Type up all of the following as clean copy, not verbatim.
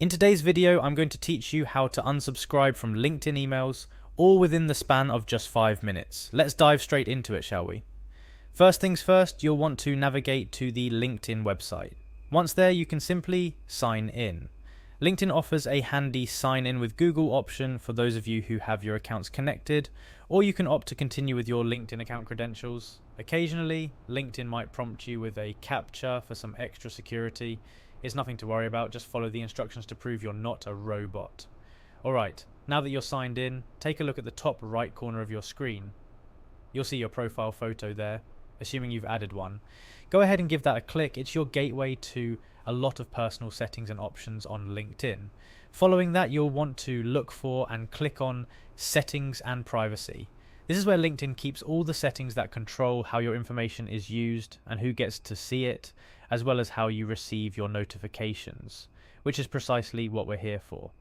In today's video, I'm going to teach you how to unsubscribe from LinkedIn emails, all within the span of just 5 minutes. Let's dive straight into it, shall we? First things first, you'll want to navigate to the LinkedIn website. Once there, you can simply sign in. LinkedIn offers a handy sign in with Google option for those of you who have your accounts connected, or you can opt to continue with your LinkedIn account credentials. Occasionally, LinkedIn might prompt you with a CAPTCHA for some extra security. It's nothing to worry about, just follow the instructions to prove you're not a robot. Alright, now that you're signed in, take a look at the top right corner of your screen. You'll see your profile photo there, assuming you've added one. Go ahead and give that a click. It's your gateway to a lot of personal settings and options on LinkedIn. Following that, you'll want to look for and click on Settings and Privacy. This is where LinkedIn keeps all the settings that control how your information is used and who gets to see it, as well as how you receive your notifications, which is precisely what we're here for.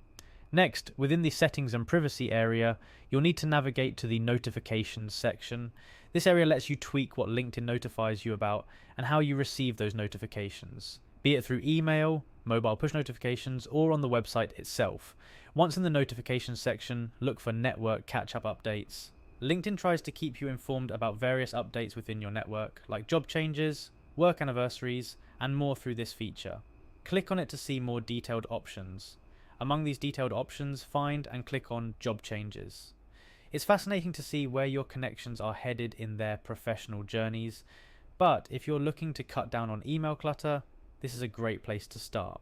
Next, within the Settings and Privacy area, you'll need to navigate to the Notifications section. This area lets you tweak what LinkedIn notifies you about and how you receive those notifications, be it through email, mobile push notifications, or on the website itself. Once in the Notifications section, look for Network Catch-up updates. LinkedIn tries to keep you informed about various updates within your network, like job changes, work anniversaries, and more through this feature. Click on it to see more detailed options. Among these detailed options, find and click on Job Changes. It's fascinating to see where your connections are headed in their professional journeys, but if you're looking to cut down on email clutter, this is a great place to start.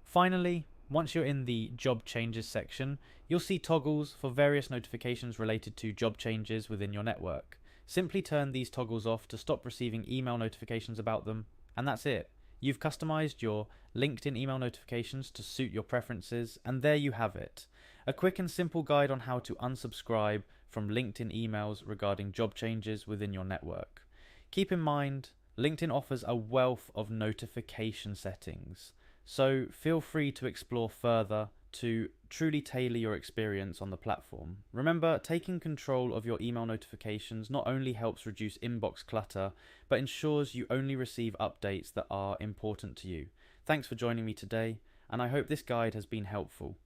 Finally, once you're in the Job Changes section, you'll see toggles for various notifications related to job changes within your network. Simply turn these toggles off to stop receiving email notifications about them, and that's it. You've customized your LinkedIn email notifications to suit your preferences, and there you have it. A quick and simple guide on how to unsubscribe from LinkedIn emails regarding job changes within your network. Keep in mind, LinkedIn offers a wealth of notification settings, so feel free to explore further to truly tailor your experience on the platform. Remember, taking control of your email notifications not only helps reduce inbox clutter, but ensures you only receive updates that are important to you. Thanks for joining me today, and I hope this guide has been helpful.